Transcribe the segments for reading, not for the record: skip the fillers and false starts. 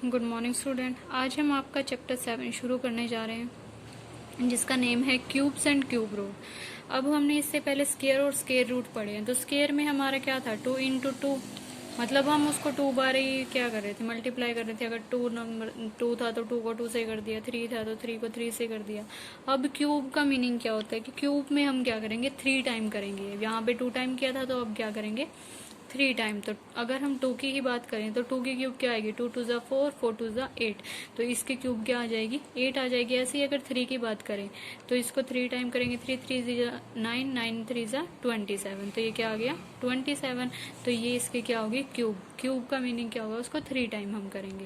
Good morning student. आज हम आपका चैप्टर 7 शुरू करने जा रहे हैं जिसका नेम है क्यूब्स एंड क्यूब रूट। अब हमने इससे पहले स्क्वायर और स्क्वायर रूट पढ़े हैं। तो स्क्वायर में हमारा क्या था 2 इंटू 2, मतलब हम उसको 2 बार ही क्या कर रहे थे, मल्टीप्लाई कर रहे थे। अगर 2 था तो 2 को 2 से कर दिया, 3 था तो 3 को 3 से कर दिया। अब क्यूब का मीनिंग क्या होता है कि क्यूब में हम क्या करेंगे 3 टाइम करेंगे। यहाँ पे 2 टाइम किया था तो अब क्या करेंगे 3 टाइम। तो अगर हम 2 की ही बात करें तो 2 की क्यूब क्या आएगी 2 2 ज़ा 4, 4 2 ज़ा 8, तो इसकी क्यूब क्या आ जाएगी 8 आ जाएगी। ऐसे ही अगर 3 की बात करें तो इसको 3 टाइम करेंगे, 3 3 ज़ा 9, 9 3 ज़ा 27, तो ये क्या आ गया 27। तो ये इसके क्या होगी क्यूब। क्यूब का मीनिंग क्या होगा, उसको 3 टाइम हम करेंगे।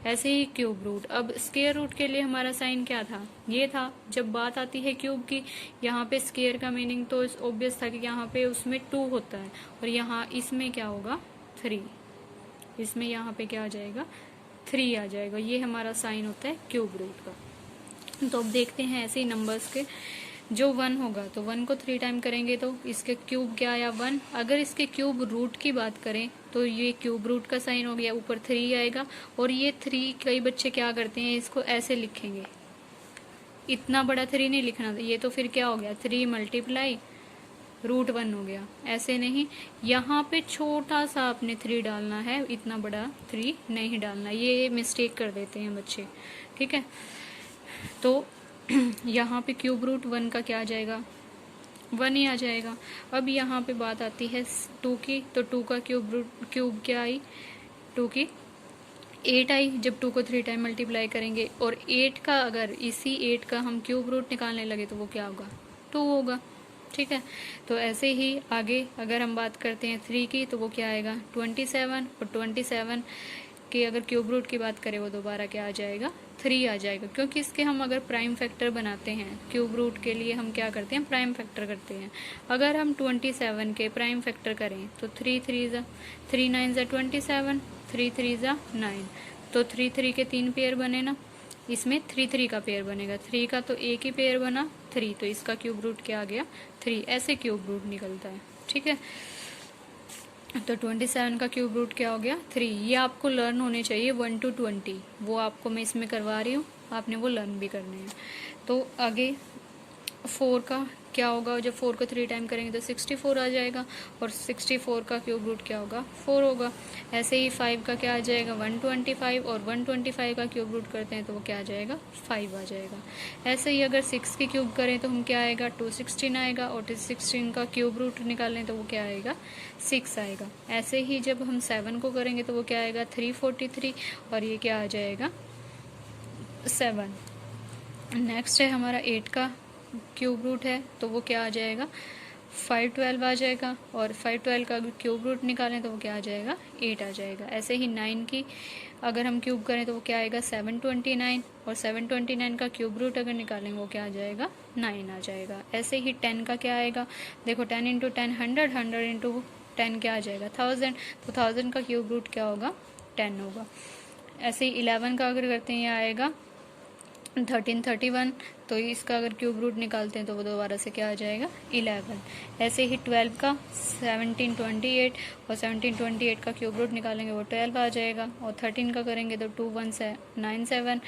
ऐसे ही क्यूब रूट। अब स्क्वायर रूट के लिए हमारा साइन क्या था, ये था। जब बात आती है क्यूब की, यहाँ पे स्क्वायर का मीनिंग तो ऑब्वियस था कि यहाँ पे उसमें 2 होता है और यहाँ इसमें क्या होगा 3, इसमें यहाँ पे क्या आ जाएगा 3 आ जाएगा। ये हमारा साइन होता है क्यूब रूट का। तो अब देखते हैं ऐसे ही नंबर्स के। जो 1 होगा तो 1 को 3 टाइम करेंगे तो इसके क्यूब क्या आया 1। अगर इसके क्यूब रूट की बात करें तो ये क्यूब रूट का साइन हो गया, ऊपर 3 आएगा। और ये 3 कई बच्चे क्या करते हैं इसको ऐसे लिखेंगे, इतना बड़ा 3 नहीं लिखना था, ये तो फिर क्या हो गया 3 मल्टीप्लाई रूट 1 हो गया। ऐसे नहीं, यहाँ पे छोटा सा आपने 3 डालना है, इतना बड़ा 3 नहीं डालना। ये मिस्टेक कर देते हैं बच्चे, ठीक है। तो यहाँ पे क्यूब रूट 1 का क्या आ जाएगा 1 ही आ जाएगा। अब यहाँ पे बात आती है 2 की, तो 2 का क्यूब क्या आई 2 की 8 आई। जब 2 को 3 टाइम मल्टीप्लाई करेंगे और 8 का अगर इसी 8 का हम क्यूब रूट निकालने लगे तो वो क्या होगा 2 होगा, ठीक है। तो ऐसे ही आगे अगर हम बात करते हैं 3 की तो वो क्या आएगा 27, और 27 के अगर क्यूब रूट की बात करें वो दोबारा क्या आ जाएगा 3 आ जाएगा। क्योंकि इसके हम अगर प्राइम फैक्टर बनाते हैं क्यूब रूट के लिए हम क्या करते हैं प्राइम फैक्टर करते हैं। अगर हम 27 के प्राइम फैक्टर करें तो 3 3 ज़ा 3 9 ज़ा 27, 3 3 ज़ा 9, तो 3 3 के 3 पेयर बने ना, इसमें 3 3 का पेयर बनेगा। 3 का तो एक ही पेयर बना 3, तो इसका क्यूब रूट क्या आ गया 3। ऐसे क्यूब रूट निकलता है, ठीक है। तो 27 का क्यूब रूट क्या हो गया 3। ये आपको लर्न होने चाहिए 1 to 20, वो आपको मैं इसमें करवा रही हूँ, आपने वो लर्न भी करने हैं। तो आगे 4 का क्या होगा, जब 4 को 3 टाइम करेंगे तो 64 आ जाएगा, और 64 का क्यूब रूट क्या होगा 4 होगा। ऐसे ही 5 का क्या आ जाएगा 125, और 125 का क्यूब रूट करते हैं तो वो क्या आ जाएगा 5 आ जाएगा। ऐसे ही अगर 6 की क्यूब करें तो हम क्या आएगा 216 आएगा, और 216 का क्यूब रूट निकालें तो वो क्या आएगा 6 आएगा। ऐसे ही जब हम 7 को करेंगे तो वो क्या आएगा 343, और ये क्या आ जाएगा 7। नेक्स्ट है हमारा 8 का क्यूब रूट है तो वो क्या आ जाएगा 512 आ जाएगा, और 512 का क्यूब रूट निकालें तो वो क्या आ जाएगा 8 आ जाएगा। ऐसे ही 9 की अगर हम क्यूब करें तो वो क्या आएगा 729, और 729 का क्यूब रूट अगर निकालेंगे वो क्या आ जाएगा 9 आ जाएगा। ऐसे ही 10 का क्या आएगा, देखो 10 इंटू 10 100, 100 इंटू 10 क्या आ जाएगा 1000, तो 1000 का क्यूब रूट क्या होगा 10 होगा। ऐसे ही 11 का अगर करते हैं ये आएगा 1331, तो इसका अगर क्यूब रूट निकालते हैं तो वो दोबारा से क्या आ जाएगा 11। ऐसे ही 12 का 1728, और 1728 का क्यूब रूट निकालेंगे वो 12 आ जाएगा, और 13 का करेंगे तो 2197,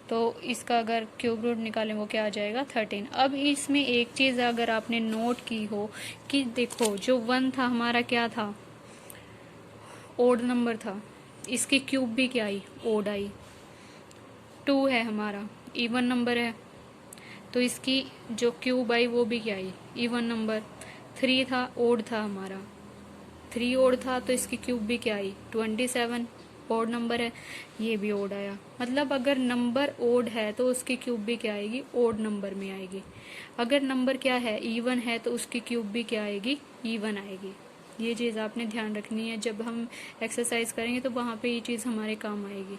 तो इसका अगर क्यूब रूट निकालें वो क्या आ जाएगा 13। अब इसमें एक चीज़ अगर आपने नोट की हो कि देखो जो 1 था हमारा क्या था ओड नंबर था, इसकी क्यूब भी क्या आई ओड आई। 2 है हमारा इवन नंबर है तो इसकी जो क्यूब आई वो भी क्या आई इवन नंबर। 3 था ओड था हमारा, 3 ओड था तो इसकी क्यूब भी क्या आई 27, ओड नंबर है ये भी ओड आया। मतलब अगर नंबर ओड है तो उसकी क्यूब भी क्या आएगी ओड नंबर में आएगी। अगर नंबर क्या है इवन है तो उसकी क्यूब भी क्या आएगी इवन आएगी। ये चीज़ आपने ध्यान रखनी है, जब हम एक्सरसाइज करेंगे तो वहाँ पे ये चीज़ हमारे काम आएगी।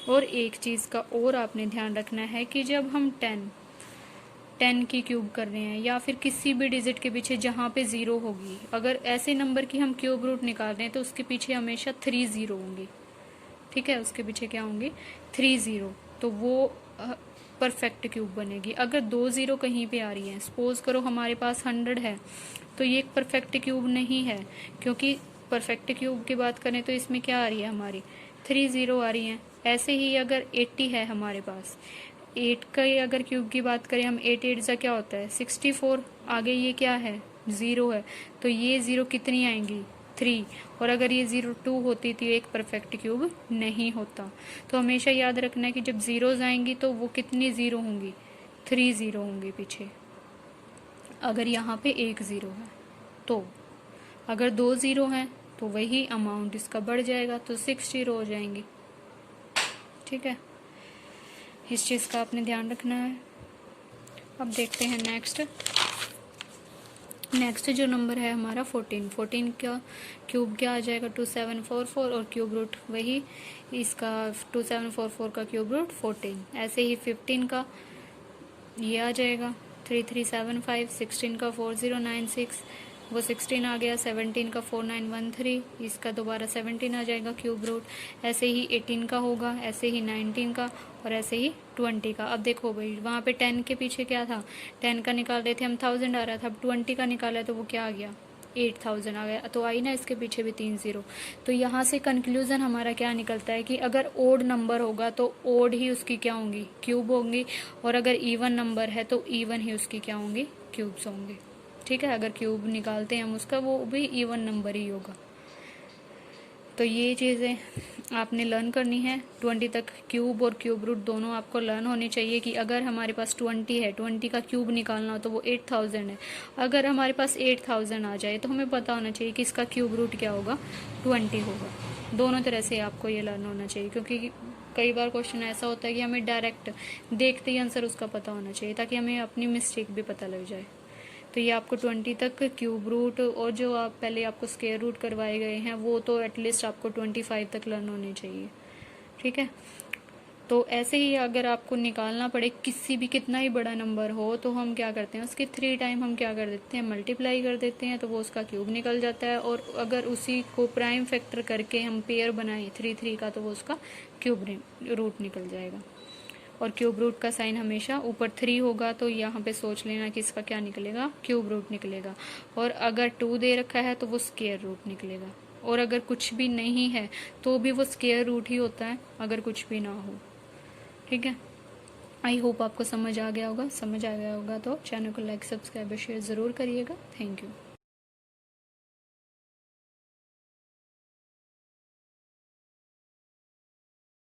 और एक चीज़ का और आपने ध्यान रखना है कि जब हम 10 की क्यूब कर रहे हैं या फिर किसी भी डिजिट के पीछे जहाँ पे 0 होगी, अगर ऐसे नंबर की हम क्यूब रूट निकाल रहे हैं तो उसके पीछे हमेशा 3 0 होंगी, ठीक है। उसके पीछे क्या होंगी 3 0, तो वो परफेक्ट क्यूब बनेगी। अगर 2 0 कहीं पे आ रही है, सपोज करो हमारे पास 100 है तो ये एक परफेक्ट क्यूब नहीं है, क्योंकि परफेक्ट क्यूब की बात करें तो इसमें क्या आ रही है हमारी 3 0 आ रही हैं। ऐसे ही अगर 80 है हमारे पास, 8 का ही अगर क्यूब की बात करें हम, 8 8 सा क्या होता है 64, आगे ये क्या है 0 है, तो ये 0 कितनी आएंगी 3, और अगर ये 0 2 होती तो एक परफेक्ट क्यूब नहीं होता। तो हमेशा याद रखना है कि जब जीरोज आएंगी तो वो कितनी 0 होंगी, 3 0 होंगी पीछे। अगर यहाँ पे एक 0 है तो, अगर 2 0 हैं तो वही अमाउंट इसका बढ़ जाएगा, तो 6 0 हो जाएंगी। ठीक है, इस चीज़ का आपने ध्यान रखना है। अब देखते हैं नेक्स्ट जो नंबर है हमारा 14। 14 का क्यूब क्या आ जाएगा 2744, और क्यूब रूट वही इसका 2744 का क्यूब रूट 14। ऐसे ही 15 का ये आ जाएगा 3375, 16 का 4096, वो 16 आ गया, 17 का 4913, इसका दोबारा 17 आ जाएगा क्यूब रूट। ऐसे ही 18 का होगा, ऐसे ही 19 का, और ऐसे ही 20 का। अब देखो भाई वहाँ पे 10 के पीछे क्या था, 10 का निकाल रहे थे हम 1000 आ रहा था, अब 20 का निकाला तो वो क्या आ गया 8000 आ गया, तो आई ना इसके पीछे भी 3 0। तो यहाँ से कंक्लूजन हमारा क्या निकलता है कि अगर ओड नंबर होगा तो ओड ही उसकी क्या होंगी क्यूब होंगी, और अगर इवन नंबर है तो इवन ही उसकी क्या होंगी क्यूब्स होंगे। ठीक है, अगर क्यूब निकालते हैं हम उसका वो भी इवन नंबर ही होगा। तो ये चीज़ें आपने लर्न करनी है। 20 तक क्यूब और क्यूब रूट दोनों आपको लर्न होनी चाहिए कि अगर हमारे पास 20 है, 20 का क्यूब निकालना हो तो वो 8000 है। अगर हमारे पास 8000 आ जाए तो हमें पता होना चाहिए कि इसका क्यूब रूट क्या होगा 20 होगा। दोनों तरह से आपको ये लर्न होना चाहिए, क्योंकि कई बार क्वेश्चन ऐसा होता है कि हमें डायरेक्ट देखते ही आंसर उसका पता होना चाहिए, ताकि हमें अपनी मिस्टेक भी पता लग जाए। तो ये आपको 20 तक क्यूब रूट, और जो आप पहले आपको स्क्वायर रूट करवाए गए हैं वो तो एटलीस्ट आपको 25 तक लर्न होने चाहिए। ठीक है, तो ऐसे ही अगर आपको निकालना पड़े किसी भी कितना ही बड़ा नंबर हो तो हम क्या करते हैं उसके 3 टाइम हम क्या कर देते हैं मल्टीप्लाई कर देते हैं, तो वो उसका क्यूब निकल जाता है। और अगर उसी को प्राइम फैक्टर करके हम पेयर बनाएं 3 3 का, तो वो उसका क्यूब रूट निकल जाएगा। और क्यूब रूट का साइन हमेशा ऊपर 3 होगा, तो यहाँ पे सोच लेना कि इसका क्या निकलेगा क्यूब रूट निकलेगा। और अगर 2 दे रखा है तो वो स्क्वायर रूट निकलेगा, और अगर कुछ भी नहीं है तो भी वो स्क्वायर रूट ही होता है अगर कुछ भी ना हो। ठीक है, आई होप आपको समझ आ गया होगा। समझ आ गया होगा तो चैनल को लाइक सब्सक्राइब और शेयर ज़रूर करिएगा। Thank you.